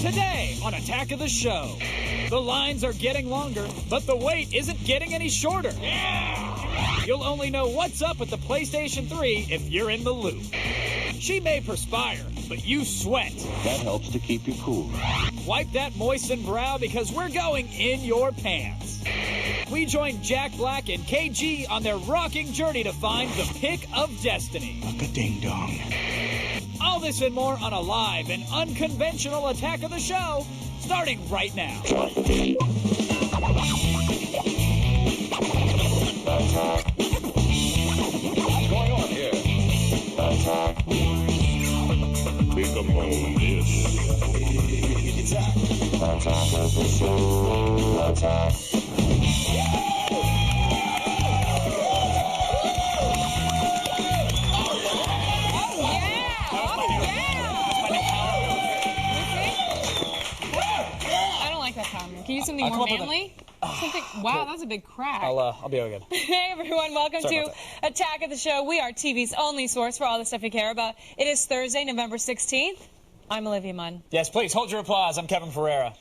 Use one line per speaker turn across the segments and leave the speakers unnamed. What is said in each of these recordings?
Today on Attack of the Show, the lines are getting longer, but the wait isn't getting any shorter. Yeah! You'll only know what's up with the PlayStation 3 if you're in the loop. She may perspire, but you sweat.
That helps to keep you cool.
Wipe that moistened brow because we're going in your pants. We join Jack Black and KG on their rocking journey to find the pick of destiny.
Ding-dong.
All this and more on a live and unconventional Attack of the Show, starting right now.
What's going on here? Pick up on this. Attack of the Show. Attack.
Can you do something more manly? Wow, that was a big crack.
I'll be okay.
Hey everyone, welcome to Attack of the Show. We are TV's only source for all the stuff you care about. It is Thursday, November 16th. I'm Olivia Munn.
Yes, please, hold your applause. I'm Kevin Ferreira.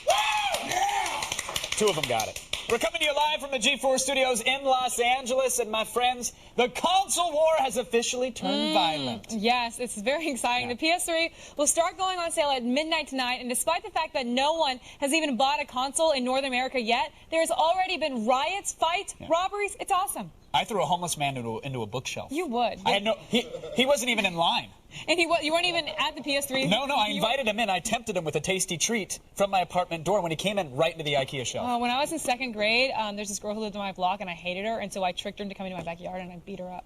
Yeah! Two of them got it. We're coming to you live from the G4 studios in Los Angeles, and my friends, the console war has officially turned violent.
Yes, it's very exciting.
Yeah.
The PS3 will start going on sale at midnight tonight, and despite the fact that no one has even bought a console in North America yet, there's already been riots, fights, robberies. It's awesome.
I threw a homeless man into a bookshelf.
You would.
I had no. He wasn't even in line.
And you weren't even at the PS3?
No, I invited him in. I tempted him with a tasty treat from my apartment door when he came in right into the IKEA shelf.
When I was in second grade, there's this girl who lived on my block, and I hated her, and so I tricked her into coming to my backyard, and I beat her up.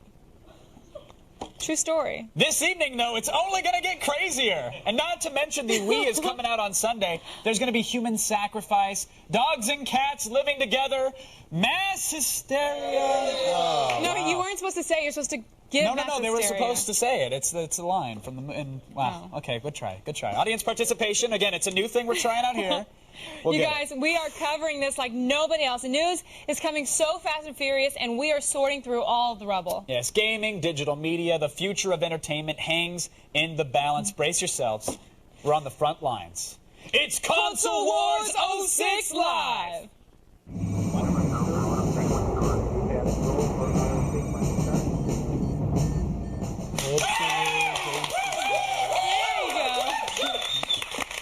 True story.
This evening, though, it's only going to get crazier. And not to mention the Wii is coming out on Sunday. There's going to be human sacrifice, dogs and cats living together, mass hysteria. Oh,
no,
wow.
You weren't supposed to say it. You're supposed to give mass
No, they were
hysteria.
supposed to say it. It's a line from the... wow, okay, good try. Audience participation, again, it's a new thing we're trying out here.
You guys, we are covering this like nobody else. The news is coming so fast and furious, and we are sorting through all of the rubble.
Yes, gaming, digital media, the future of entertainment hangs in the balance. Brace yourselves. We're on the front lines. It's Console Wars 06 Live!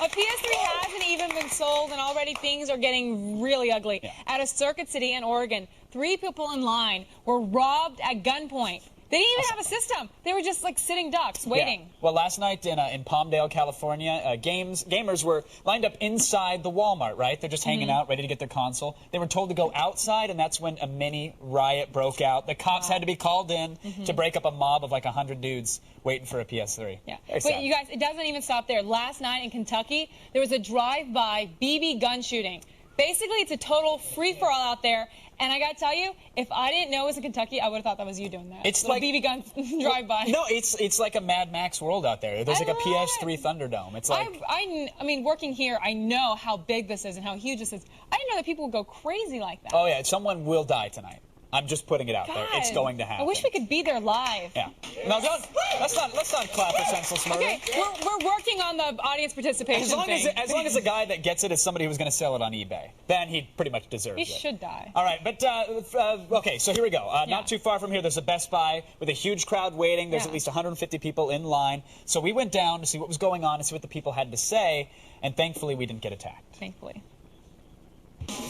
A PS3 hasn't even been sold, and already things are getting really ugly.
Yeah.
At a Circuit City in Oregon, 3 people in line were robbed at gunpoint. They didn't even have a system. They were just like sitting ducks, waiting.
Yeah. Well, last night in Palmdale, California, gamers were lined up inside the Walmart, right? They're just hanging out, ready to get their console. They were told to go outside, and that's when a mini riot broke out. The cops had to be called in to break up a mob of like 100 dudes waiting for a PS3.
Yeah. But you guys, it doesn't even stop there. Last night in Kentucky, there was a drive-by BB gun shooting. Basically, it's a total free-for-all out there. And I gotta tell you, if I didn't know it was in Kentucky, I would have thought that was you doing that.
It's like
BB gun drive-by.
No, it's like a Mad Max world out there. There's like a PS3 Thunderdome. It's like
I mean, working here, I know how big this is and how huge this is. I didn't know that people would go crazy like that.
Oh yeah, someone will die tonight. I'm just putting it out there. It's going to happen.
I wish we could be there live.
Yeah. No, let's not clap for senseless murder.
Okay, we're working on the audience participation
As long as the guy that gets it is somebody who's going to sell it on eBay, then he pretty much deserves it.
He should die.
All right, but okay, so here we go. Not too far from here, there's a Best Buy with a huge crowd waiting. There's at least 150 people in line. So we went down to see what was going on and see what the people had to say, and thankfully we didn't get attacked.
Thankfully.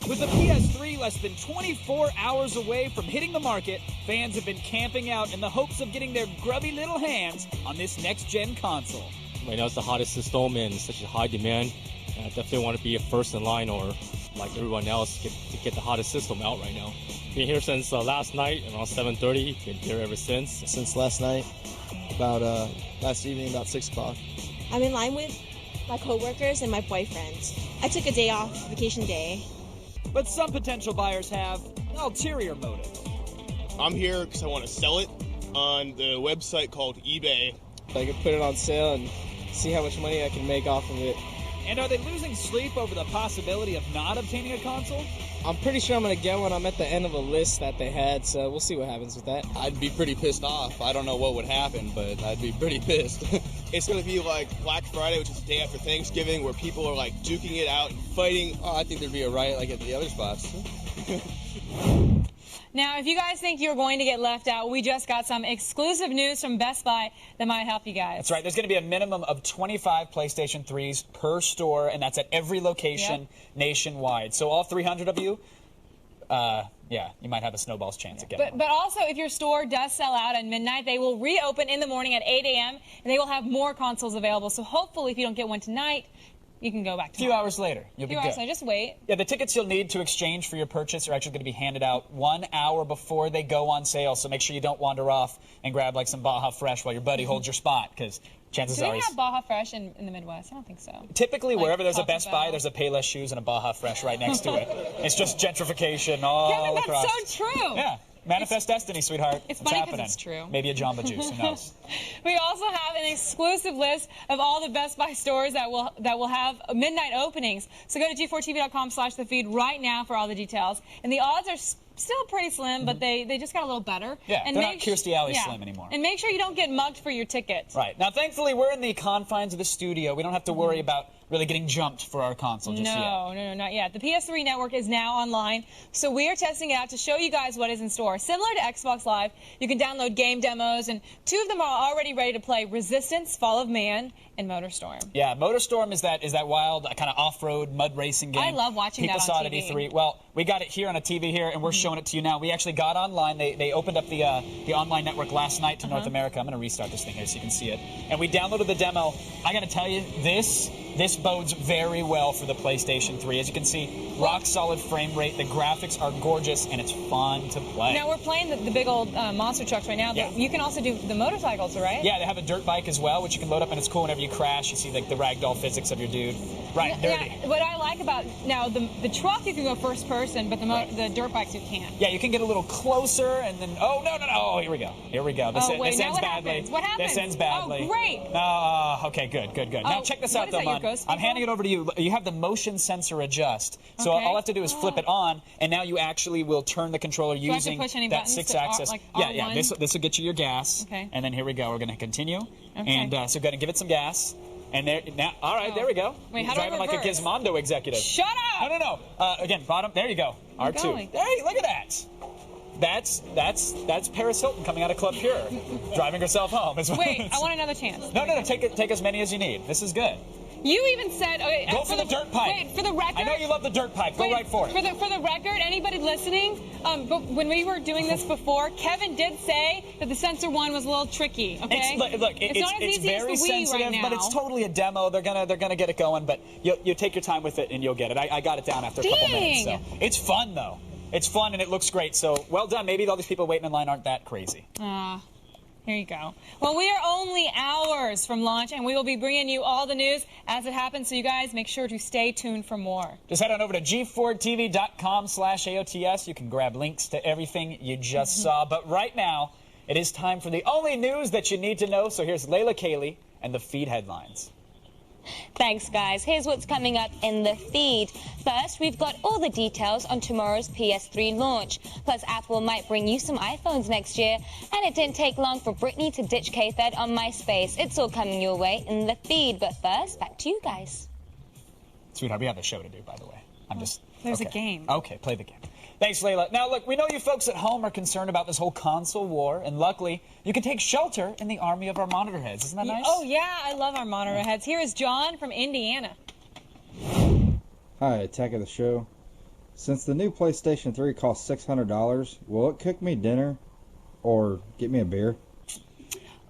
With the PS3 less than 24 hours away from hitting the market, fans have been camping out in the hopes of getting their grubby little hands on this next-gen console.
Right now it's the hottest system and such a high demand. I definitely want to be first in line, or like everyone else, to get the hottest system out right now. Been here since last night around 7:30. Been here ever since.
Since last night, about last evening, about 6 o'clock.
I'm in line with my coworkers and my boyfriend. I took a day off, vacation day.
But some potential buyers have ulterior motives.
I'm here because I want to sell it on the website called eBay.
I could put it on sale and see how much money I can make off of it.
And are they losing sleep over the possibility of not obtaining a console?
I'm pretty sure I'm going to get one. I'm at the end of a list that they had, so we'll see what happens with that.
I'd be pretty pissed off. I don't know what would happen, but I'd be pretty pissed.
it's going to be like Black Friday, which is the day after Thanksgiving, where people are like duking it out and fighting.
Oh, I think there'd be a riot like at the other spots.
Now, if you guys think you're going to get left out, we just got some exclusive news from Best Buy that might help you guys.
That's right. There's going to be a minimum of 25 PlayStation 3s per store, and that's at every location nationwide. So all 300 of you, yeah, you might have a snowball's chance at getting one.
But also, if your store does sell out at midnight, they will reopen in the morning at 8 a.m., and they will have more consoles available. So hopefully, if you don't get one tonight, you can go back to
A few hours later, you'll be good.
Just wait.
Yeah, the tickets you'll need to exchange for your purchase are actually going to be handed out 1 hour before they go on sale. So make sure you don't wander off and grab like some Baja Fresh while your buddy holds your spot, because chances
Do
are
they have Baja Fresh in the Midwest? I don't think so.
Typically,
Like
wherever there's a
Taco
Best
Bell.
Buy, there's a Payless Shoes and a Baja Fresh right next to it. It's just gentrification all
Kevin, that's
across.
so true.
Yeah. Manifest destiny, sweetheart.
It's
What's
funny 'cause
happening?
it's true.
Maybe a Jamba Juice. Who knows?
We also have an exclusive list of all the Best Buy stores that will have midnight openings. So go to g4tv.com/thefeed right now for all the details. And the odds are still pretty slim, but they just got a little better.
Yeah,
and
they're not Kirstie Alley slim anymore.
And make sure you don't get mugged for your ticket.
Right. Now, thankfully, we're in the confines of the studio. We don't have to worry about really getting jumped for our console just yet.
No, not yet. The PS3 network is now online, so we are testing it out to show you guys what is in store. Similar to Xbox Live, you can download game demos, and 2 of them are already ready to play: Resistance, Fall of Man, and MotorStorm.
Yeah, MotorStorm is that wild kind of off-road mud racing game.
I love watching
People
that
saw
on
it at
TV.
E3. Well, we got it here on a TV here, and we're showing it to you now. We actually got online. They opened up the online network last night to North America. I'm going to restart this thing here so you can see it. And we downloaded the demo. I got to tell you, this bodes very well for the PlayStation 3. As you can see, rock solid frame rate. The graphics are gorgeous, and it's fun to play.
Now, we're playing the big old monster trucks right now, but
Yeah.
you can also do the motorcycles, right?
Yeah, they have a dirt bike as well, which you can load up, and it's cool whenever you crash. You see like the ragdoll physics of your dude. Right, dirty.
Yeah, what I like about now the truck, you can go first person, but the dirt bikes you can't.
Yeah, you can get a little closer, and then oh no, oh, here we go. This,
Oh, wait,
this
now
ends
what
badly.
happens? What happens?
This ends badly.
Oh, great.
Okay, good. Now
Oh,
check this
what
out,
is
though,
that, your
Mon.
ghost
I'm
people?
handing it over to you. You have the motion sensor adjust, so
Okay.
all I have to do is flip it on, and now you actually will turn the controller
I have to
using
push any
that
buttons to
6-axis.
like
Yeah.
R1?
This will get you your gas.
Okay.
And then here we go. We're going to continue,
Okay.
and so go ahead and give it some gas. And there now, all right, there we go.
Wait,
You're
how do I
driving like a
reverse?
Gizmondo executive.
Shut up!
No. Again, bottom. There you go. R2.
going.
Hey, look at that. That's Paris Hilton coming out of Club Pure, driving herself home.
Wait, I want another chance.
No. Take as many as you need. This is good.
You even said okay,
Go for the dirt pipe.
Wait, for the record.
I know you love the dirt pipe. Go right for it.
For the record, anybody listening, but when we were doing this before, Kevin did say that the Sensor 1 was a little tricky. Okay.
Look,
it's not as easy
very
as the Wii
sensitive,
right now.
but it's totally a demo. They're gonna get it going, but you take your time with it and you'll get it. I got it down after a couple minutes. So
Dang.
it's fun though. It's fun and it looks great. So well done. Maybe all these people waiting in line aren't that crazy.
Here you go. Well, we are only hours from launch, and we will be bringing you all the news as it happens. So you guys make sure to stay tuned for more.
Just head on over to g4tv.com/AOTS. You can grab links to everything you just saw. But right now, it is time for the only news that you need to know. So here's Layla Cayley and the feed headlines.
Thanks, guys. Here's what's coming up in the feed. First, we've got all the details on tomorrow's PS3 launch. Plus, Apple might bring you some iPhones next year. And it didn't take long for Britney to ditch K-Fed on MySpace. It's all coming your way in the feed. But first, back to you guys.
Sweetheart, we have a show to do, by the way.
There's a
okay.
game.
Okay, play the game. Thanks, Layla. Now, look, we know you folks at home are concerned about this whole console war, and luckily, you can take shelter in the army of our monitor heads. Isn't that nice?
Oh, yeah, I love our monitor heads. Here is John from Indiana.
Hi, Attack of the Show. Since the new PlayStation 3 costs $600, will it cook me dinner or get me a beer?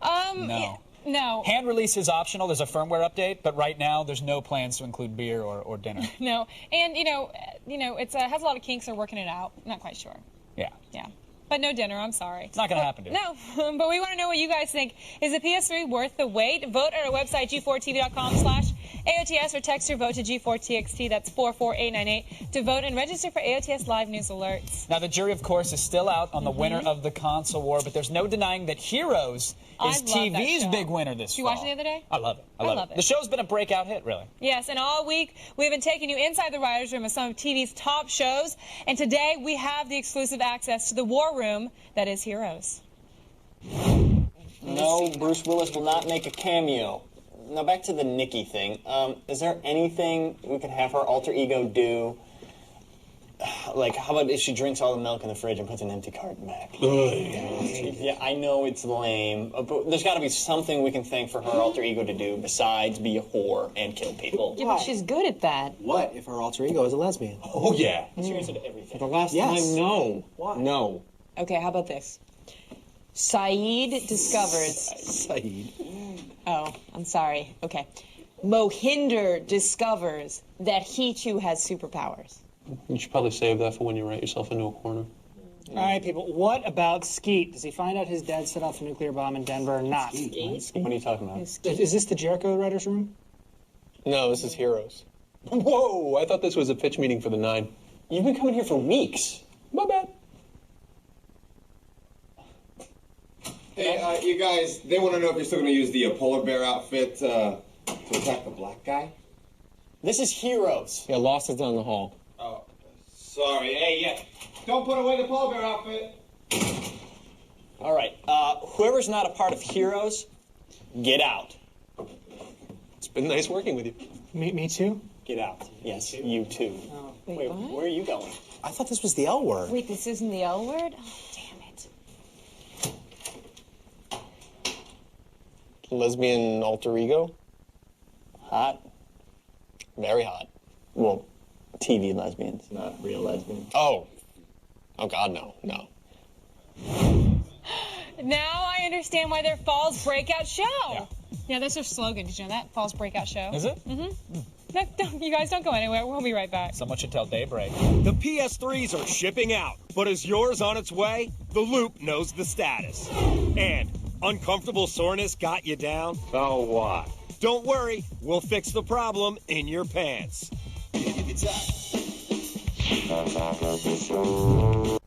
No.
No.
Hand release is optional. There's a firmware update, but right now there's no plans to include beer or dinner.
No. And, you know, it's has a lot of kinks. They're working it out. Not quite sure.
Yeah.
Yeah. But no dinner, I'm sorry.
It's not going to happen, dude.
No, but we want to know what you guys think. Is the PS3 worth the wait? Vote at our website, g4tv.com/AOTS, or text your vote to G4TXT. That's 44898 to vote and register for AOTS Live News Alerts.
Now, the jury, of course, is still out on the winner of the console war, but there's no denying that Heroes
I
is
love that
TV's
show.
big winner this
Did you
fall.
watch it the other day?
I love it.
I love it.
The show's been a breakout hit, really.
Yes, and all week we've been taking you inside the writer's room of some of TV's top shows, and today we have the exclusive access to the war room that is Heroes.
No, Bruce Willis will not make a cameo. Now back to the Nikki thing. Is there anything we could have her alter ego do? Like, how about if she drinks all the milk in the fridge and puts an empty carton back? Yeah, I know it's lame, but there's got to be something we can think for her alter ego to do besides be a whore and kill people.
Yeah, but she's good at that.
What if her alter ego is a lesbian?
Oh, yeah. She answered everything.
For the last time, no. Why?
No.
Okay, how about this? Saeed discovers...
Saeed.
Oh, I'm sorry. Okay. Mohinder discovers that he too has superpowers.
You should probably save that for when you write yourself into a corner.
All right, people. What about Skeet? Does he find out his dad set off a nuclear bomb in Denver or not?
Skeet? What are you talking about?
Is this the Jericho writer's room?
No, this is Heroes. Whoa, I thought this was a pitch meeting for the 9.
You've been coming here for weeks.
My bad.
Hey, you guys, they want to know if you're still going to use the polar bear outfit to attack the black guy?
This is Heroes.
Yeah, Lost is down the hall.
Oh, sorry. Hey, yeah. Don't put away the polar bear outfit.
All right. Whoever's not a part of Heroes, get out.
It's been nice working with you.
Me too?
Get out. Yes, you too.
Oh,
Wait, where are you going?
I thought this was the L word.
Wait, this isn't the L word? Oh, damn it.
Lesbian alter ego?
Hot. Very hot. Well, TV lesbians, not real lesbians.
Oh. Oh, God, no. No.
Now I understand why they're Fall's Breakout Show. Yeah, that's their slogan. Did you know that? Fall's Breakout Show.
Is it?
Mm-hmm. No, you guys don't go anywhere. We'll be right back.
Someone should tell Daybreak.
The PS3s are shipping out, but is yours on its way? The Loop knows the status. And uncomfortable soreness got you down?
So what?
Don't worry, we'll fix the problem in your pants.
The back of the show.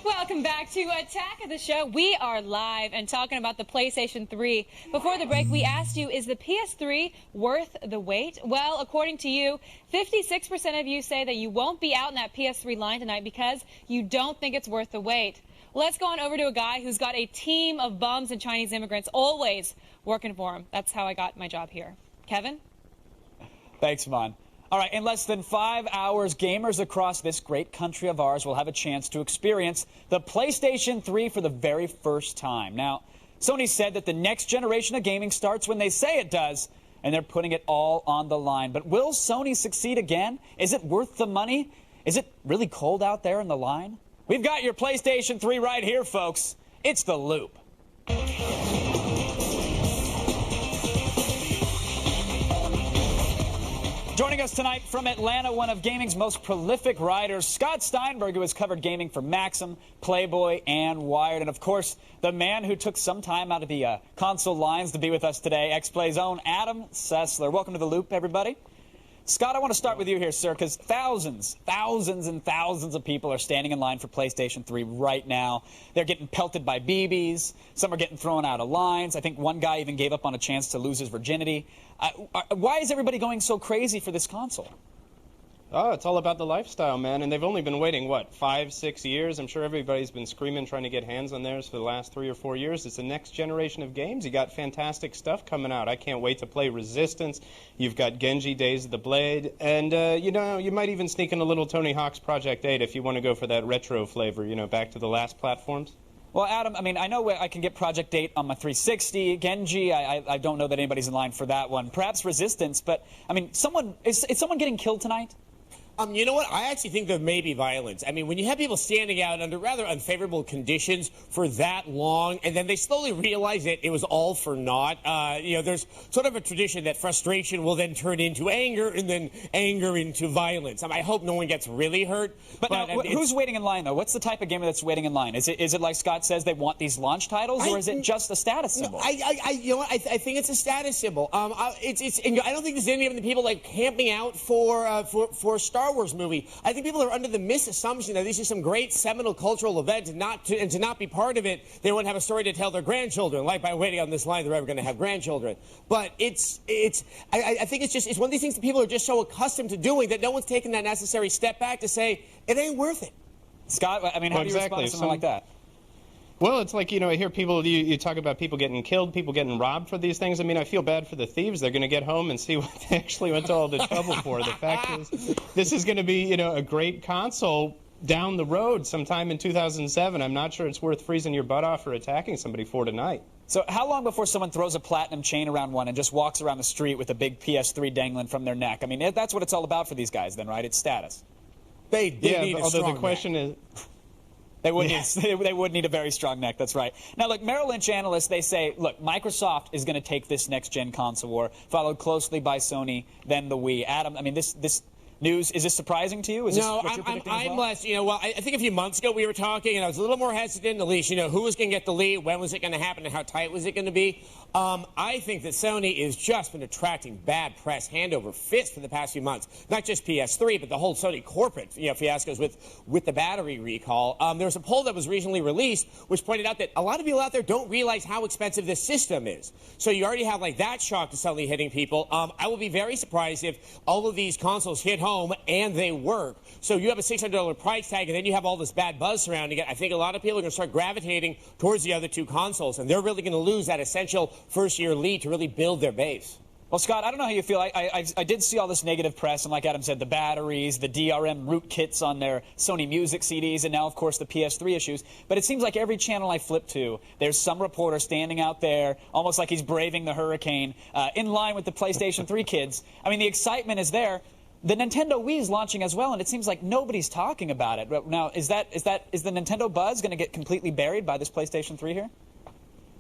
Welcome back to Attack of the Show. We are live and talking about the PlayStation 3. Before the break, we asked you, is the PS3 worth the wait? Well, according to you, 56% of you say that you won't be out in that PS3 line tonight because you don't think it's worth the wait. Let's go on over to a guy who's got a team of bums and Chinese immigrants always working for him. That's how I got my job here. Kevin?
Thanks, Mon. All right, in less than 5 hours, gamers across this great country of ours will have a chance to experience the PlayStation 3 for the very first time. Now, Sony said that the next generation of gaming starts when they say it does, and they're putting it all on the line. But will Sony succeed again? Is it worth the money? Is it really cold out there in the line? We've got your PlayStation 3 right here, folks. It's The Loop. Joining us tonight from Atlanta, one of gaming's most prolific writers, Scott Steinberg, who has covered gaming for Maxim, Playboy, and Wired. And, of course, the man who took some time out of the console lines to be with us today, X-Play's own Adam Sessler. Welcome to The Loop, everybody. Scott, I want to start with you here, sir, because thousands and thousands of people are standing in line for PlayStation 3 right now. They're getting pelted by BBs. Some are getting thrown out of lines. I think one guy even gave up on a chance to lose his virginity. Why is everybody going so crazy for this console?
Oh, it's all about the lifestyle, man. And they've only been waiting, what, 5-6 years? I'm sure everybody's been screaming trying to get hands on theirs for the last 3 or 4 years. It's the next generation of games. You got fantastic stuff coming out. I can't wait to play Resistance. You've got Genji, Days of the Blade. And, you know, you might even sneak in a little Tony Hawk's Project 8 if you want to go for that retro flavor, you know, back to the last platforms.
Well, Adam, I mean, I know I can get Project 8 on my 360. Genji, I don't know that anybody's in line for that one. Perhaps Resistance, but, I mean, is someone getting killed tonight?
You know what? I actually think there may be violence. I mean, when you have people standing out under rather unfavorable conditions for that long, and then they slowly realize that it was all for naught, you know, there's sort of a tradition that frustration will then turn into anger, and then anger into violence. I hope no one gets really hurt.
But now, who's waiting in line, though? What's the type of gamer that's waiting in line? Is it like Scott says, they want these launch titles, or is it just a status symbol?
You know what? I think it's a status symbol. And I don't think there's any of the people like camping out for Star Wars movie. I think people are under the misassumption that this is some great seminal cultural event, and to not be part of it, they won't have a story to tell their grandchildren. Like by waiting on this line, they're ever going to have grandchildren. But I think it's one of these things that people are just so accustomed to doing that no one's taken that necessary step back to say it ain't worth it.
Scott, I mean, how do you respond to something like that?
Well, it's like, I hear people, you talk about people getting killed, people getting robbed for these things. I mean, I feel bad for the thieves. They're going to get home and see what they actually went to all the trouble for. The fact is, this is going to be, a great console down the road sometime in 2007. I'm not sure it's worth freezing your butt off or attacking somebody for tonight.
So how long before someone throws a platinum chain around one and just walks around the street with a big PS3 dangling from their neck? I mean, that's what it's all about for these guys then, right? It's status.
They need a
although
strong
the question
neck.
is...
They would need a very strong neck, that's right. Now, look, Merrill Lynch analysts, they say, look, Microsoft is going to take this next-gen console war, followed closely by Sony, then the Wii. Adam, I mean, this news, is this surprising to you? Is
No,
this what you're predicting as
I'm
well?
less, I think a few months ago we were talking, and I was a little more hesitant, at least, who was going to get the lead, when was it going to happen, and how tight was it going to be. I think that Sony has just been attracting bad press hand over fist for the past few months. Not just PS3, but the whole Sony corporate fiascos with the battery recall. There was a poll that was recently released which pointed out that a lot of people out there don't realize how expensive this system is. So you already have like that shock to suddenly hitting people. I will be very surprised if all of these consoles hit home and they work. So you have a $600 price tag and then you have all this bad buzz surrounding it. I think a lot of people are going to start gravitating towards the other two consoles, and they're really going to lose that essential first-year lead to really build their base.
Well, Scott, I don't know how you feel. I did see all this negative press, and like Adam said, the batteries, the DRM rootkits on their Sony Music CDs, and now, of course, the PS3 issues. But it seems like every channel I flip to, there's some reporter standing out there, almost like he's braving the hurricane, in line with the PlayStation 3 kids. I mean, the excitement is there. The Nintendo Wii is launching as well, and it seems like nobody's talking about it. Now, is the Nintendo buzz going to get completely buried by this PlayStation 3 here?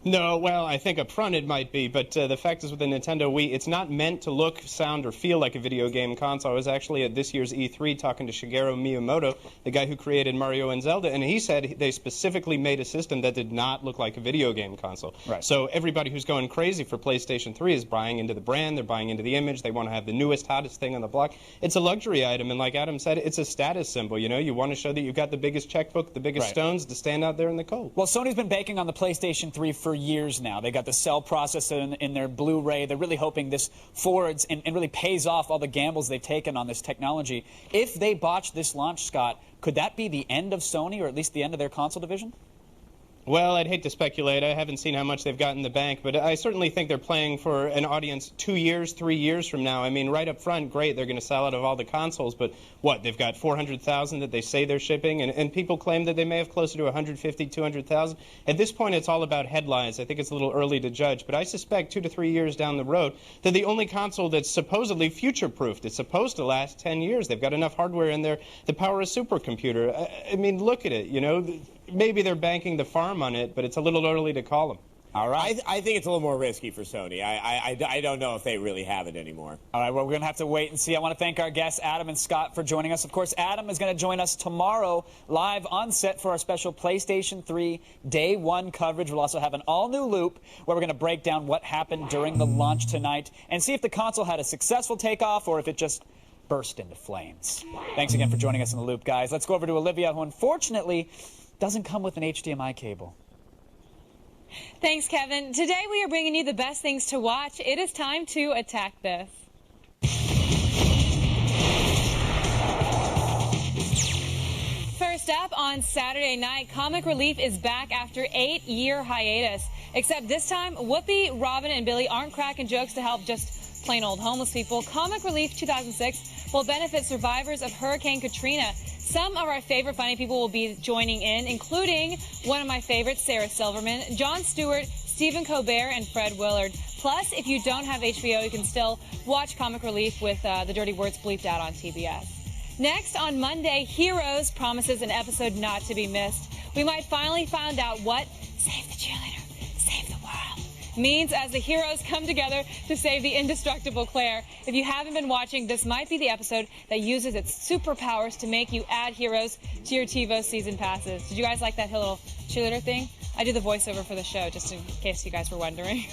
No, well, I think up front it might be, but the fact is with the Nintendo Wii, it's not meant to look, sound, or feel like a video game console. I was actually at this year's E3 talking to Shigeru Miyamoto, the guy who created Mario and Zelda, and he said they specifically made a system that did not look like a video game console.
Right.
So everybody who's going crazy for PlayStation 3 is buying into the brand, they're buying into the image, they want to have the newest, hottest thing on the block. It's a luxury item, and like Adam said, it's a status symbol. You want to show that you've got the biggest checkbook, the biggest stones to stand out there in the cold.
Well, Sony's been banking on the PlayStation 3 for years now. They got the cell processor in their Blu-ray. They're really hoping this forwards and really pays off all the gambles they've taken on this technology. If they botch this launch, Scott, could that be the end of Sony, or at least the end of their console division?
Well, I'd hate to speculate. I haven't seen how much they've got in the bank, but I certainly think they're playing for an audience 2 years, 3 years from now. I mean, right up front, great, they're going to sell out of all the consoles, but what, they've got 400,000 that they say they're shipping, and people claim that they may have closer to 150, 200,000. At this point, it's all about headlines. I think it's a little early to judge, but I suspect 2 to 3 years down the road, they're the only console that's supposedly future-proofed. It's supposed to last 10 years. They've got enough hardware in there to power a supercomputer. I mean, look at it, Maybe they're banking the farm on it, but it's a little early to call them.
All right. I think it's a little more risky for Sony. I don't know if they really have it anymore.
All right, well, we're going to have to wait and see. I want to thank our guests, Adam and Scott, for joining us. Of course, Adam is going to join us tomorrow live on set for our special PlayStation 3 Day 1 coverage. We'll also have an all-new loop where we're going to break down what happened during the launch tonight and see if the console had a successful takeoff or if it just burst into flames. Thanks again for joining us in the loop, guys. Let's go over to Olivia, who unfortunately doesn't come with an HDMI cable.
Thanks, Kevin. Today we are bringing you the best things to watch. It is time to attack this. First up, on Saturday night, Comic Relief is back after 8-year hiatus. Except this time, Whoopi, Robin, and Billy aren't cracking jokes to help just plain old homeless people. Comic Relief 2006 will benefit survivors of Hurricane Katrina. Some of our favorite funny people will be joining in, including one of my favorites, Sarah Silverman, Jon Stewart, Stephen Colbert, and Fred Willard. Plus, if you don't have HBO, you can still watch Comic Relief with the dirty words bleeped out on TBS. Next, on Monday, Heroes promises an episode not to be missed. We might finally find out what Save the Cheerleader, Save the World means as the heroes come together to save the indestructible Claire. If you haven't been watching, this might be the episode that uses its superpowers to make you add heroes to your TiVo season passes. Did you guys like that little cheerleader thing? I do the voiceover for the show, just in case you guys were wondering.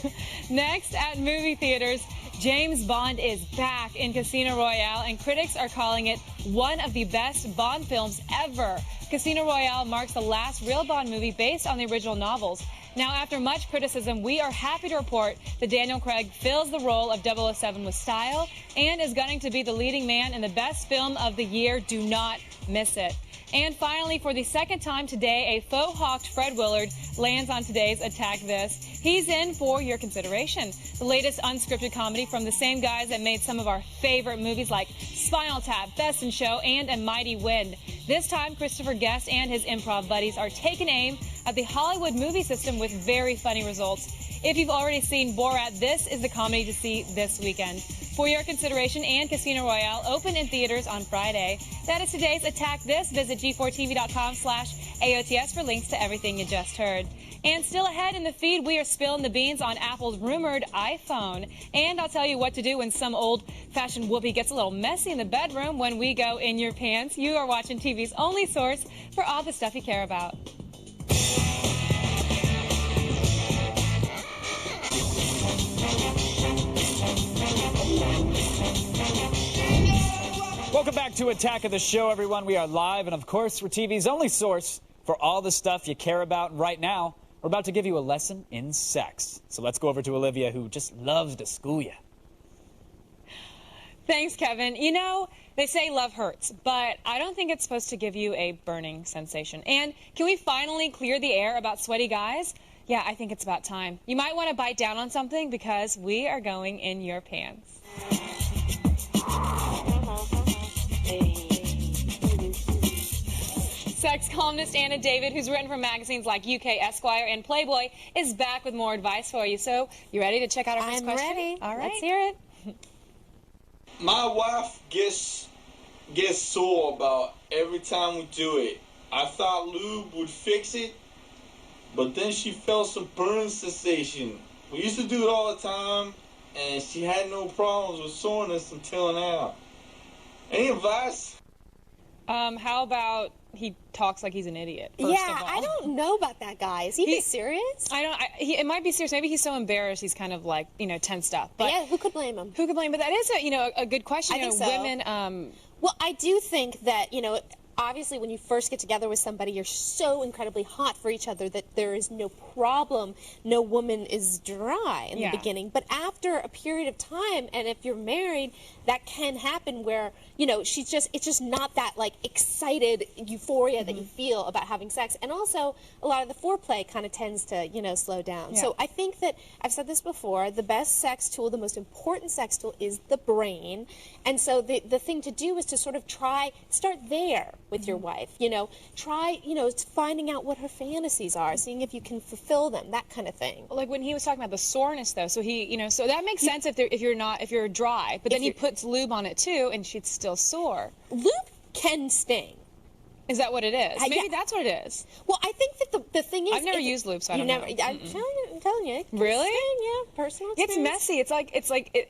Next, at movie theaters, James Bond is back in Casino Royale, and critics are calling it one of the best Bond films ever. Casino Royale marks the last real Bond movie based on the original novels. Now, after much criticism, we are happy to report that Daniel Craig fills the role of 007 with style and is gunning to be the leading man in the best film of the year. Do not miss it. And finally, for the second time today, a faux-hawked Fred Willard lands on today's Attack This. He's in for your consideration. The latest unscripted comedy from the same guys that made some of our favorite movies like Spinal Tap, Best in Show, and A Mighty Wind. This time, Christopher Guest and his improv buddies are taking aim at the Hollywood movie system with very funny results. If you've already seen Borat, this is the comedy to see this weekend. For your consideration, and Casino Royale open in theaters on Friday. That is today's Attack This. Visit g4tv.com/AOTS for links to everything you just heard. And still ahead in the feed, we are spilling the beans on Apple's rumored iPhone. And I'll tell you what to do when some old-fashioned whoopee gets a little messy in the bedroom when we go in your pants. You are watching TV's only source for all the stuff you care about.
Welcome back to Attack of the Show, everyone. We are live, and of course, we're TV's only source for all the stuff you care about. And right now, we're about to give you a lesson in sex. So let's go over to Olivia, who just loves to school you.
Thanks, Kevin. You know, they say love hurts, but I don't think it's supposed to give you a burning sensation. And can we finally clear the air about sweaty guys? Yeah, I think it's about time. You might want to bite down on something because we are going in your pants. Sex columnist Anna David, who's written for magazines like UK Esquire and Playboy, is back with more advice for you. So, you ready to check out our first question?
I'm ready.
All right.
Let's hear it.
My wife gets sore about every time we do it. I thought lube would fix it, but then she felt some burn sensation. We used to do it all the time, and she had no problems with soreness until now. Any advice?
How about he talks like he's an idiot? First
Yeah,
of all.
I don't know about that guy. Is he serious?
I don't. It might be serious. Maybe he's so embarrassed he's kind of like tensed up. But
yeah, who could blame him?
Who could blame? But that is a good question.
I think so.
Women.
Well, I do think that obviously when you first get together with somebody, you're so incredibly hot for each other that there is no problem. No woman is dry in the beginning. But after a period of time, and if you're married, that can happen where, it's just not that like excited euphoria that you feel about having sex. And also a lot of the foreplay kind of tends to, slow down.
Yeah.
So I think that, I've said this before, the best sex tool, the most important sex tool is the brain. And so the thing to do is to sort of start there with your wife, try, finding out what her fantasies are, seeing if you can fulfill them, that kind of thing.
Like when he was talking about the soreness, though, so he, so that makes sense if you're dry, but then he puts lube on it too, and she's still sore.
Lube can sting.
Is that what it is? Maybe that's what it is.
Well, I think that the thing is,
I've never used lube, so I don't know.
I'm telling you.
Really?
Yeah, personal
It's
experience.
messy.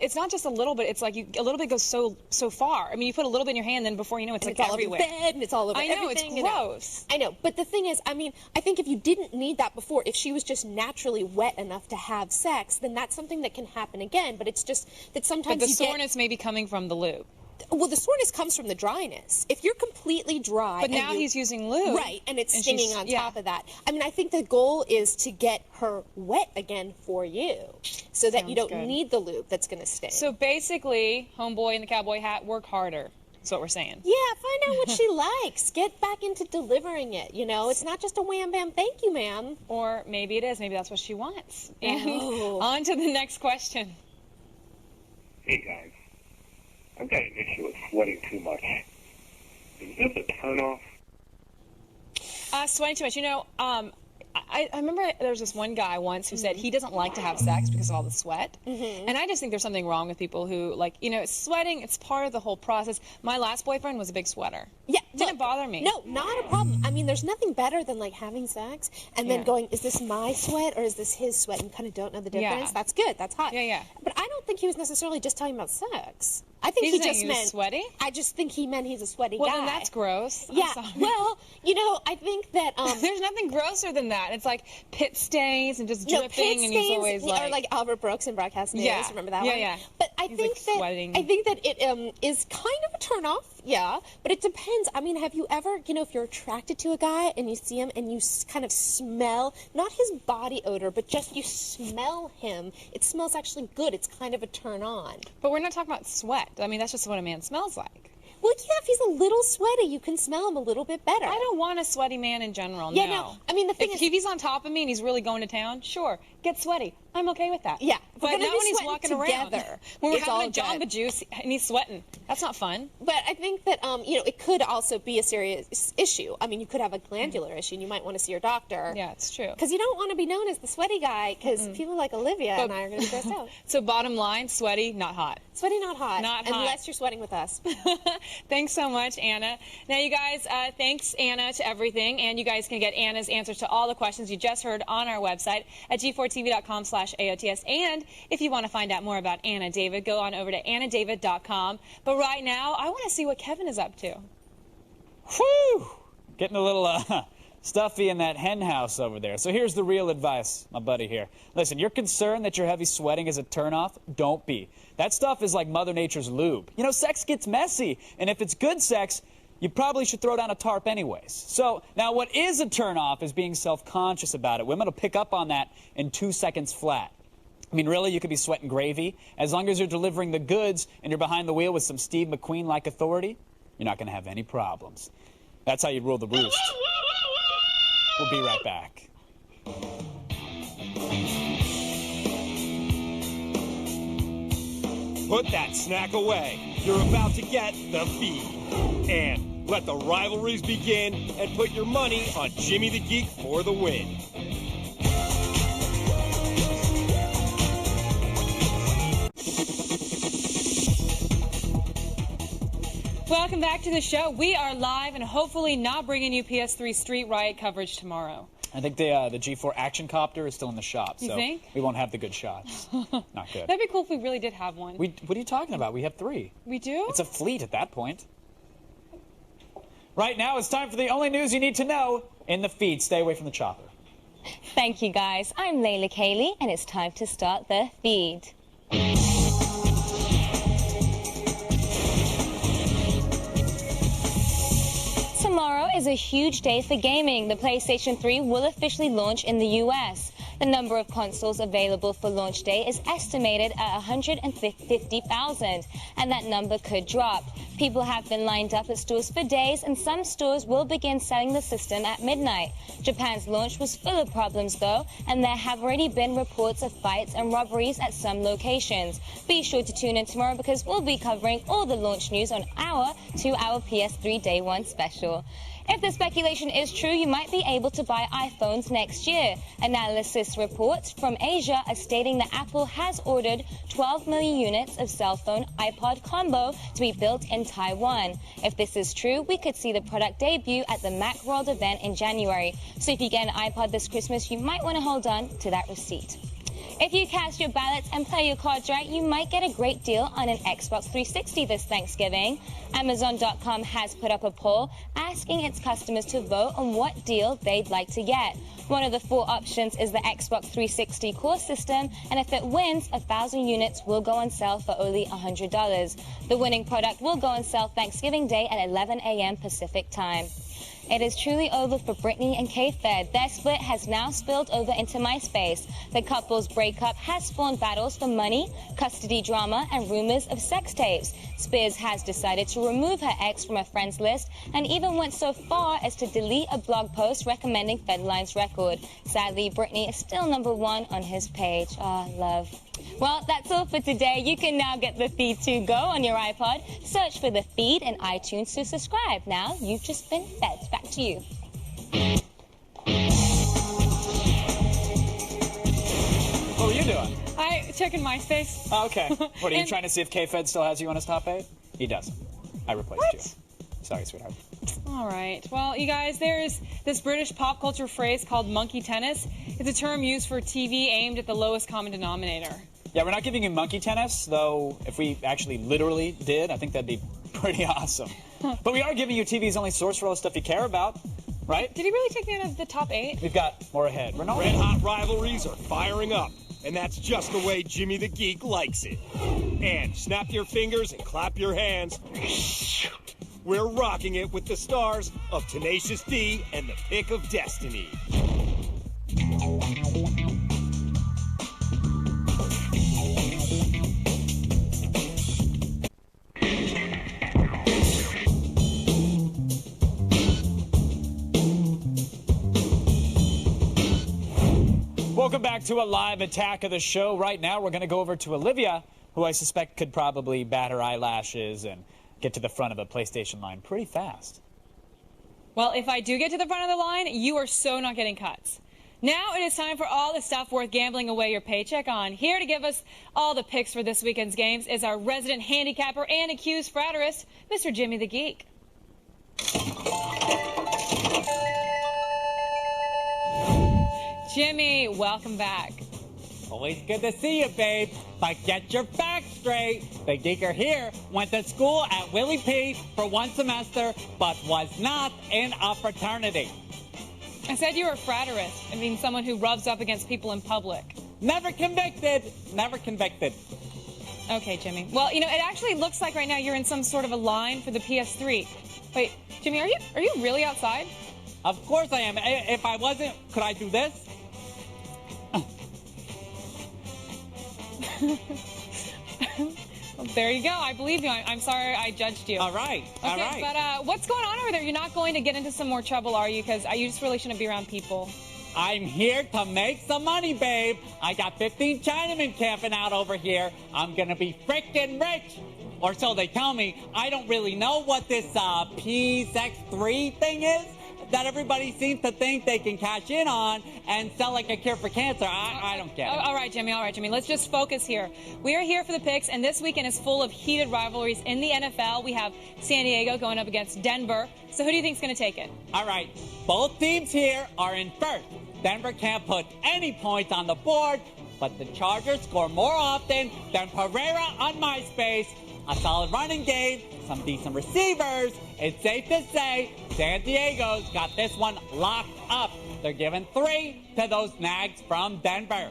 It's not just a little bit. It's like a little bit goes so far. I mean, you put a little bit in your hand, then before you know, it's
and
like
it's
everywhere.
all over the bed, and it's all over
I know,
everything.
it's gross.
I know, but the thing is, I think if you didn't need that before, if she was just naturally wet enough to have sex, then that's something that can happen again. But it's just that sometimes
But the soreness may be coming from the lube.
Well, the soreness comes from the dryness. If you're completely dry...
But now he's using lube.
Right, and it's stinging on top of that. I think the goal is to get her wet again for you so that you don't need the lube that's going to sting.
So basically, homeboy in the cowboy hat, work harder. That's what we're saying.
Yeah, find out what she likes. Get back into delivering it, It's not just a wham, bam, thank you, ma'am.
Or maybe it is. Maybe that's what she wants. And
Oh.
on to the next question.
Hey, guys. I've got an issue with sweating too much. Is this a turnoff?
Sweating too much. I remember there was this one guy once who said he doesn't like to have sex because of all the sweat. And I just think there's something wrong with people who, sweating, it's part of the whole process. My last boyfriend was a big sweater.
Yeah.
Didn't bother me.
No, not a problem. There's nothing better than, having sex and then going, is this my sweat or is this his sweat? And kind of don't know the difference.
Yeah.
That's good. That's hot.
Yeah.
But I don't think he was necessarily just talking about sex. I think
He's
he
saying
just
he was
meant
sweaty?
I just think he meant he's a sweaty guy.
Well, then that's gross.
Yeah.
I'm sorry.
Well, I think that
there's nothing grosser than that. It's like pit stains and just dripping,
pit
and he's
stains,
always
or like Albert Brooks in Broadcast News.
Yeah.
Remember that
Yeah,
one?
yeah.
But I
He's,
think
sweating.
that it is kind of a turnoff. Yeah, but it depends. Have you ever, if you're attracted to a guy and you see him and you kind of smell, not his body odor, but just you smell him, it smells actually good. It's kind of a turn on.
But we're not talking about sweat. That's just what a man smells like.
Well, yeah, if he's a little sweaty, you can smell him a little bit better.
I don't want a sweaty man in general.
Yeah,
no.
I mean, the thing
if he's on top of me and he's really going to town, sure, get sweaty. I'm okay with that.
Yeah,
but not when he's walking around.
together.
When we're
It's
having
all
a Jamba Juice and he's sweating. That's not fun.
But I think that, it could also be a serious issue. I mean, you could have a glandular issue, and you might want to see your doctor.
Yeah, it's true.
Because you don't want to be known as the sweaty guy, because people like Olivia and I are going to be grossed out.
So bottom line, sweaty, not hot.
Sweaty, not hot.
Not hot.
Unless you're sweating with us.
Thanks so much, Anna. Now, you guys, thanks, Anna, to everything. And you guys can get Anna's answers to all the questions you just heard on our website at g4tv.com/AOTS. And if you want to find out more about Anna David, go on over to annadavid.com. But right now, I want to see what Kevin is up to.
Whew! Getting a little stuffy in that hen house over there. So here's the real advice, my buddy here. Listen, you're concerned that your heavy sweating is a turnoff? Don't be. That stuff is like Mother Nature's lube. You know, sex gets messy, and if it's good sex, you probably should throw down a tarp anyways. So, now what is a turnoff is being self-conscious about it. Women will pick up on that in 2 seconds flat. I mean, really, you could be sweating gravy. As long as you're delivering the goods and you're behind the wheel with some Steve McQueen-like authority, you're not going to have any problems. That's how you rule the roost. We'll be right back.
Put that snack away. You're about to get the feed. And let the rivalries begin and put your money on Jimmy the Geek for the win.
Welcome back to the show. We are live and hopefully not bringing you PS3 Street Riot coverage tomorrow.
I think the G4 action copter is still in the shop,
You
so
think?
we won't have the good shots. Not good.
That'd be cool if we really did have one.
What are you talking about? We have 3.
We do?
It's a fleet at that point. Right now, it's time for the only news you need to know in the feed. Stay away from the chopper.
Thank you, guys. I'm Layla Cayley, and it's time to start the feed. Tomorrow is a huge day for gaming. The PlayStation 3 will officially launch in the US. The number of consoles available for launch day is estimated at 150,000, and that number could drop. People have been lined up at stores for days, and some stores will begin selling the system at midnight. Japan's launch was full of problems, though, and there have already been reports of fights and robberies at some locations. Be sure to tune in tomorrow because we'll be covering all the launch news on our 2-hour PS3 Day 1 special. If the speculation is true, you might be able to buy iPhones next year. Analysis reports from Asia are stating that Apple has ordered 12 million units of cell phone iPod combo to be built in Taiwan. If this is true, we could see the product debut at the Macworld event in January. So if you get an iPod this Christmas, you might want to hold on to that receipt. If you cast your ballots and play your cards right, you might get a great deal on an Xbox 360 this Thanksgiving. Amazon.com has put up a poll asking its customers to vote on what deal they'd like to get. One of the 4 options is the Xbox 360 core system, and if it wins, 1,000 units will go on sale for only $100. The winning product will go on sale Thanksgiving Day at 11 a.m. Pacific time. It is truly over for Britney and K-Fed. Their split has now spilled over into MySpace. The couple's breakup has spawned battles for money, custody drama, and rumors of sex tapes. Spears has decided to remove her ex from a friends list and even went so far as to delete a blog post recommending Fedline's record. Sadly, Britney is still #1 on his page. Ah, love. Well, that's all for today. You can now get the feed to go on your iPod. Search for the feed in iTunes to subscribe. Now you've just been fed. Back to you.
What were you doing?
Checking MySpace.
Oh, okay. What, are you trying to see if K-Fed still has you on his top 8? He doesn't. I replaced you. Sorry, sweetheart.
All right. Well, you guys, there's this British pop culture phrase called monkey tennis. It's a term used for TV aimed at the lowest common denominator.
Yeah, we're not giving you monkey tennis, though if we actually literally did, I think that'd be pretty awesome. But we are giving you TV's only source for all the stuff you care about, right?
Did he really take me out of the top 8?
We've got more ahead.
Red hot rivalries are firing up, and that's just the way Jimmy the Geek likes it. And snap your fingers and clap your hands. We're rocking it with the stars of Tenacious D and the Pick of Destiny.
Welcome back to a live attack of the show. Right now, we're going to go over to Olivia, who I suspect could probably bat her eyelashes and get to the front of a PlayStation line pretty fast.
Well, if I do get to the front of the line, you are so not getting cuts. Now it is time for all the stuff worth gambling away your paycheck on. Here to give us all the picks for this weekend's games is our resident handicapper and accused fratterist, Mr. Jimmy the Geek. Jimmy, welcome back.
Always good to see you, babe. But get your facts straight. The geeker here went to school at Willie P for 1 semester, but was not in a fraternity.
I said you were a fratterist. I mean, someone who rubs up against people in public.
Never convicted. Never convicted.
Okay, Jimmy. Well, you know, it actually looks like right now you're in some sort of a line for the PS3. Wait, Jimmy, are you really outside?
Of course I am. If I wasn't, could I do this?
Well, there you go. I believe you. I'm sorry I judged you.
All right.
Okay,
all right.
But what's going on over there? You're not going to get into some more trouble, are you? Because you just really shouldn't be around people.
I'm here to make some money, babe. I got 15 Chinamen camping out over here. I'm going to be freaking rich. Or so they tell me. I don't really know what this PSX3 thing is that everybody seems to think they can cash in on and sell like a cure for cancer. I don't get it.
All right, Jimmy. Let's just focus here. We are here for the picks, and this weekend is full of heated rivalries in the NFL. We have San Diego going up against Denver. So who do you think is going to take it?
All right. Both teams here are in first. Denver can't put any points on the board, but the Chargers score more often than Pereira on MySpace. A solid running game, some decent receivers. It's safe to say San Diego's got this one locked up. They're giving 3 to those nags from Denver.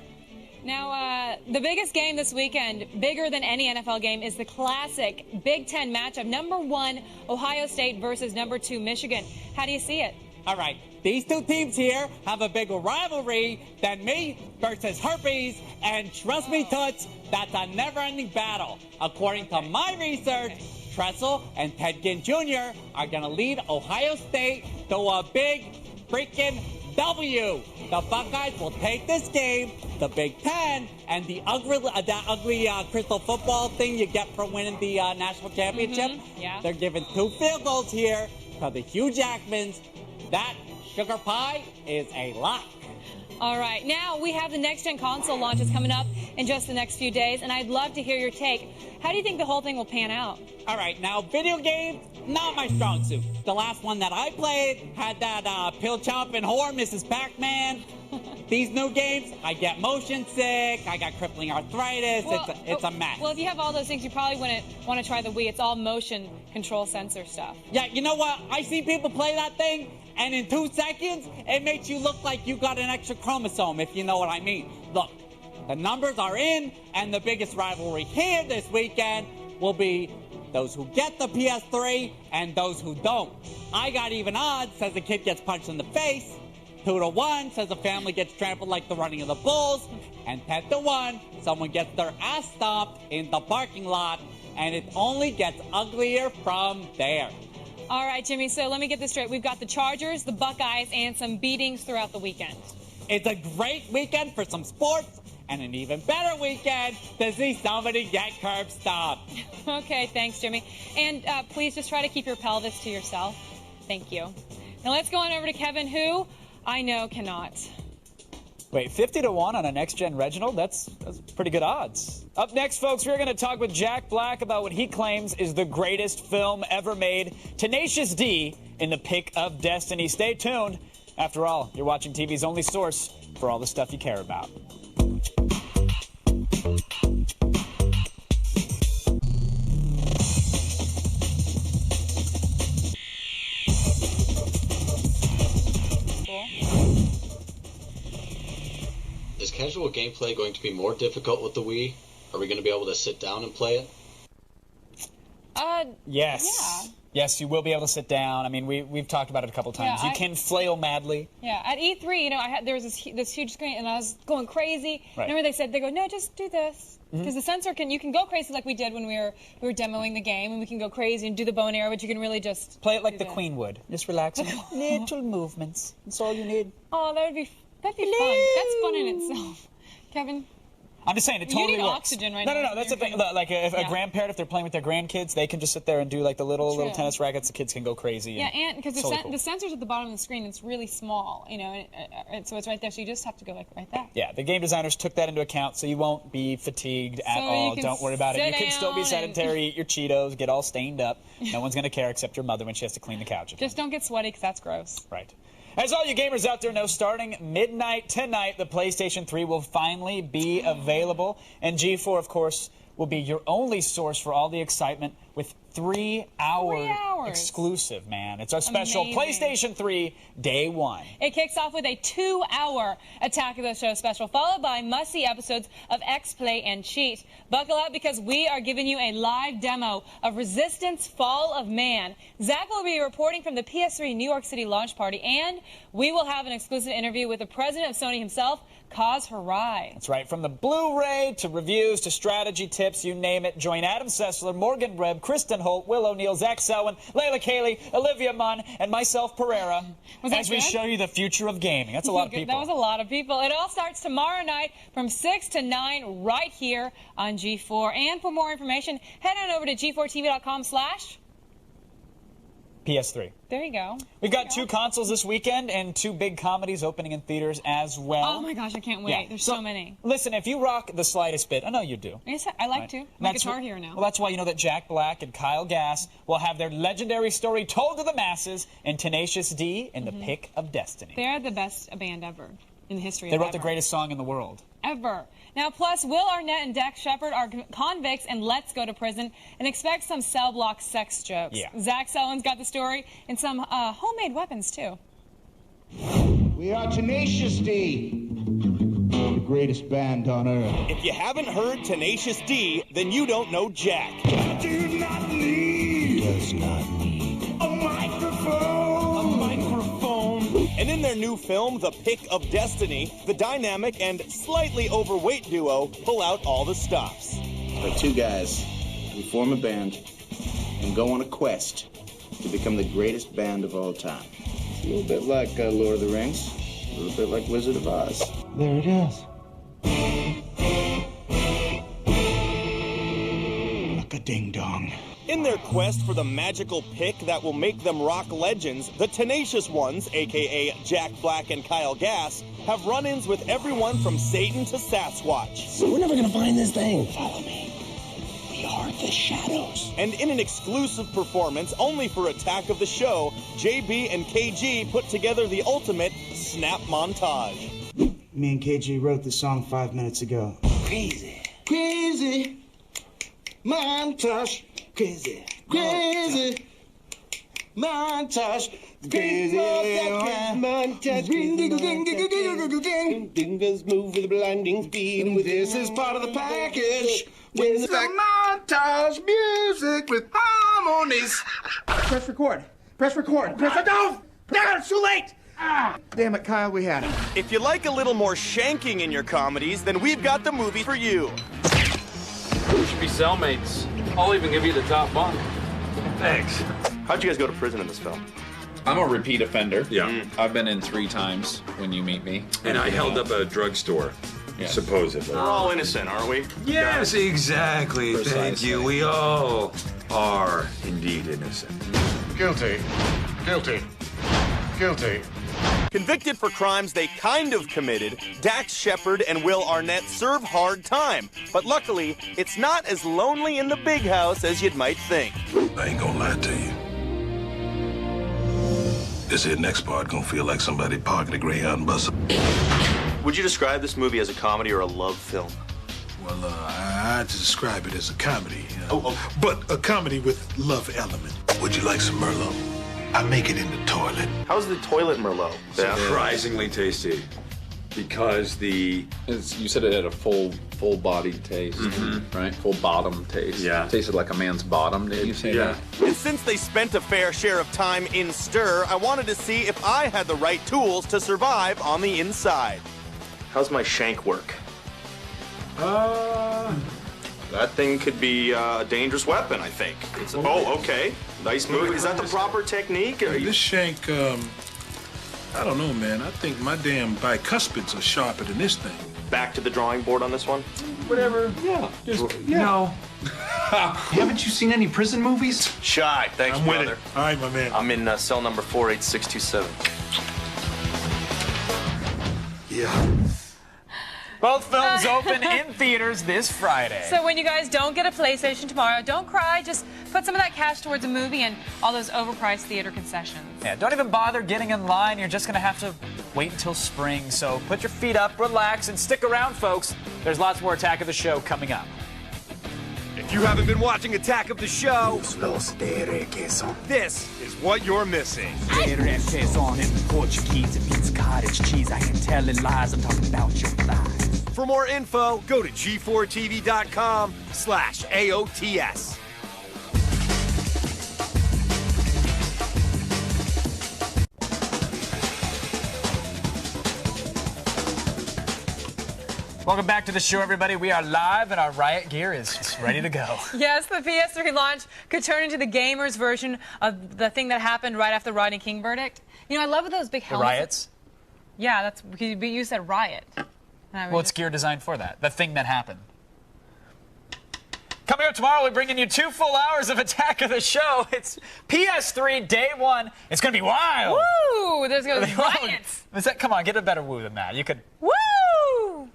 Now, the biggest game this weekend, bigger than any NFL game, is the classic Big Ten matchup. Number 1, Ohio State versus number 2, Michigan. How do you see it?
All right. These two teams here have a bigger rivalry than me versus herpes, and trust me, Toots, that's a never-ending battle. According to my research, Tressel and Ted Ginn Jr. are going to lead Ohio State to a big freaking W. The Buckeyes will take this game, the Big Ten, and the ugly crystal football thing you get for winning the national championship.
Yeah.
They're giving 2 field goals here to the Hugh Jackmans. That sugar pie is a lock.
All right. Now we have the next-gen console launches coming up in just the next few days, and I'd love to hear your take. How do you think the whole thing will pan out?
All right. Now, video games, not my strong suit. The last one that I played had that pill-chomping whore, Mrs. Pac-Man. These new games, I get motion sick, I got crippling arthritis, it's a mess.
Well, if you have all those things, you probably wouldn't want to try the Wii. It's all motion control sensor stuff.
Yeah, you know what? I see people play that thing, and in 2 seconds, it makes you look like you got an extra chromosome, if you know what I mean. Look, the numbers are in, and the biggest rivalry here this weekend will be those who get the PS3 and those who don't. I got even odds, says a kid gets punched in the face. 2 to 1 says a family gets trampled like the running of the bulls. And 10 to 1, someone gets their ass stomped in the parking lot. And it only gets uglier from there.
All right, Jimmy, so let me get this straight. We've got the Chargers, the Buckeyes, and some beatings throughout the weekend.
It's a great weekend for some sports, and an even better weekend to see somebody get curb stomped.
Okay, thanks, Jimmy. And please just try to keep your pelvis to yourself. Thank you. Now let's go on over to Kevin, who I know cannot.
Wait, 50 to 1 on a next-gen Reginald? That's pretty good odds. Up next, folks, we're going to talk with Jack Black about what he claims is the greatest film ever made, Tenacious D in the Pick of Destiny. Stay tuned. After all, you're watching TV's only source for all the stuff you care about.
Is casual gameplay going to be more difficult with the Wii? Are we going to be able to sit down and play it?
Yes.
Yeah.
Yes, you will be able to sit down. I mean, we've talked about it a couple times.
Yeah,
you can flail madly.
Yeah, at E3, you know, there was this huge screen, and I was going crazy.
Right.
Remember, they go, no, just do this. Because the sensor you can go crazy like we did when we were demoing the game, and we can go crazy and do the bow and arrow, but you can really just
play it like the Queen would. Just relax. Little movements. That's all you need.
Oh, that would be That'd be fun. That's fun in itself. Kevin?
I'm just saying, it totally
You need
works.
oxygen right
no,
now.
No, that's the thing. Like, if a grandparent, if they're playing with their grandkids, they can just sit there and do, like, the little tennis rackets. The kids can go crazy.
Yeah, and because the,
totally cool.
the sensor's at the bottom of the screen, it's really small, you know, and so it's right there, so you just have to go, like, right there.
Yeah, the game designers took that into account, so you won't be fatigued at all. Don't worry about it. You can still be sedentary, eat your Cheetos, get all stained up. No one's going to care except your mother when she has to clean the couch again.
Just don't get sweaty, because that's gross.
Right. As all you gamers out there know, starting midnight tonight, the PlayStation 3 will finally be available. And G4, of course, will be your only source for all the excitement with 3 hour exclusive, man. It's our special PlayStation 3 Day 1.
It kicks off with a 2-hour Attack of the Show special, followed by must-see episodes of X Play and Cheat. Buckle up because we are giving you a live demo of Resistance Fall of Man. Zach will be reporting from the PS3 New York City launch party, and we will have an exclusive interview with the president of Sony himself, Kaz Hirai.
That's right. From the Blu-ray to reviews to strategy tips, you name it. Join Adam Sessler, Morgan Webb, Kristen Holt, Will O'Neill, Zach Selwyn, Layla Cayley, Olivia Munn, and myself, Pereira, as we show you the future of gaming. That's a lot of people.
That was a lot of people. It all starts tomorrow night from 6 to 9 right here on G4. And for more information, head on over to g4tv.com/PS3. There you go.
We've got 2 consoles this weekend and 2 big comedies opening in theaters as well.
Oh my gosh, I can't wait.
Yeah.
There's so many.
Listen, if you rock the slightest bit, I know you do.
Yes, I like to. I'm a Guitar Hero now.
Well, that's why you know that Jack Black and Kyle Gass will have their legendary story told to the masses in Tenacious D in The Pick of Destiny.
They're the best band ever in the history
They
of
wrote the greatest song in the world.
Ever. Now, plus, Will Arnett and Dax Shepard are convicts in Let's Go to Prison and expect some cell block sex jokes.
Yeah.
Zach Selwyn's got the story and some homemade weapons, too.
We are Tenacious D, the greatest band on earth.
If you haven't heard Tenacious D, then you don't know Jack.
Do not need. Does not need a microphone.
A microphone. And in their new film, The Pick of Destiny, the dynamic and slightly overweight duo pull out all the stops.
The 2 guys, we form a band and go on a quest to become the greatest band of all time. It's a little bit like Lord of the Rings, a little bit like Wizard of Oz. There it is. Like a ding-dong.
In their quest for the magical pick that will make them rock legends, the Tenacious Ones, a.k.a. Jack Black and Kyle Gass, have run-ins with everyone from Satan to Sasquatch.
We're never gonna find this thing. Follow me. We are the Shadows.
And in an exclusive performance only for Attack of the Show, JB and KG put together the ultimate snap montage.
Me and KG wrote the song 5 minutes ago. Crazy. Crazy. Montage. Crazy. Crazy. Montage. Crazy. Montage. Fingers move with a blinding speed. And this is part of the package. With the montage music with harmonies.
Press record. Press record. Press it down. No, it's too late. Ah, damn it, Kyle, we had it.
If you like a little more shanking in your comedies, then we've got the movie for you.
We should be cellmates. I'll even give you the top bunk.
Thanks. How'd you guys go to prison in this film?
I'm a repeat offender.
Yeah.
I've been in 3 times when you meet me.
And I held up a drugstore, supposedly.
We're all innocent, aren't we?
Yes, exactly. Thank
Precisely.
you. We all are indeed innocent.
Guilty. Guilty. Guilty.
Convicted for crimes they kind of committed, Dax Shepard and Will Arnett serve hard time. But luckily, it's not as lonely in the big house as you'd might think.
I ain't gonna lie to you. This here next part gonna feel like somebody parking a Greyhound bus.
Would you describe this movie as a comedy or a love film?
Well, I describe it as a comedy. But a comedy with love element. Would you like some Merlot? I make it in the toilet.
How's the toilet Merlot?
Surprisingly tasty. Because you said it had a full-bodied taste, right? Full bottom taste. Yeah. Tasted like a man's bottom, didn't you say that?
And since they spent a fair share of time in stir, I wanted to see if I had the right tools to survive on the inside. How's my shank work? That thing could be a dangerous weapon, I think. Okay. Nice move. Is that the proper technique?
This shank, I don't know, man. I think my damn bicuspids are sharper than this thing.
Back to the drawing board on this one?
Whatever. Yeah.
No. Haven't you seen any prison movies?
Shy. Thanks,
I'm with
brother.
it. All right, my man.
I'm in cell number 48627.
Yeah.
Both films open in theaters this Friday.
So when you guys don't get a PlayStation tomorrow, don't cry. Just put some of that cash towards a movie and all those overpriced theater concessions.
Yeah, don't even bother getting in line. You're just going to have to wait until spring. So put your feet up, relax, and stick around, folks. There's lots more Attack of the Show coming up.
If you haven't been watching Attack of the Show, this is what you're missing.
On in Portuguese, it means cottage cheese. I ain't telling lies, I'm talking about your lies.
For more info, go to g4tv.com/AOTS.
Welcome back to the show, everybody. We are live, and our Riot gear is ready to go.
Yes, the PS3 launch could turn into the gamers' version of the thing that happened right after the Rodney King verdict. You know, I love those big helmets.
The riots?
Yeah, that's because you said riot.
Well, it's gear designed for that. The thing that happened. Coming up tomorrow, we're bringing you 2 full hours of Attack of the Show. It's PS3 Day 1. It's going to be wild.
Woo! There's going to be riots.
Come on, get a better woo than that. You could.
Woo!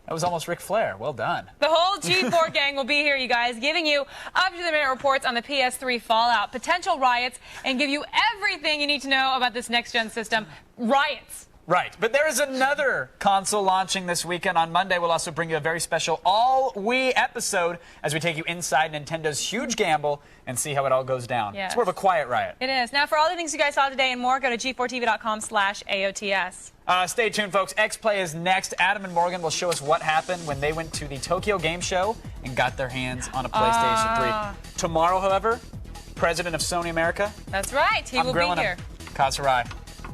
That was almost Ric Flair. Well done.
The whole G4 gang will be here, you guys, giving you up-to-the-minute reports on the PS3 fallout, potential riots, and give you everything you need to know about this next-gen system. Riots.
Right, but there is another console launching this weekend. On Monday, we'll also bring you a very special all-Wii episode as we take you inside Nintendo's huge gamble and see how it all goes down.
Yes.
It's more of a quiet riot.
It is. Now, for all the things you guys saw today and more, go to g4tv.com/AOTS.
Stay tuned, folks. X-Play is next. Adam and Morgan will show us what happened when they went to the Tokyo Game Show and got their hands on a PlayStation 3. Tomorrow, however, President of Sony America.
That's right. He will be here.
Kazurai.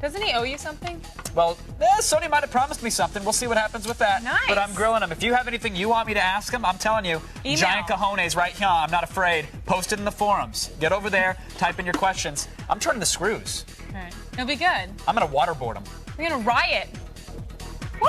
Doesn't he owe you something?
Well, Sony might have promised me something. We'll see what happens with that.
Nice.
But I'm grilling him. If you have anything you want me to ask him, I'm telling you,
Email.
Giant Cojones right here. I'm not afraid. Post it in the forums. Get over there, type in your questions. I'm turning the screws.
All right. It'll be good.
I'm going to waterboard them.
We're going to riot. Woo!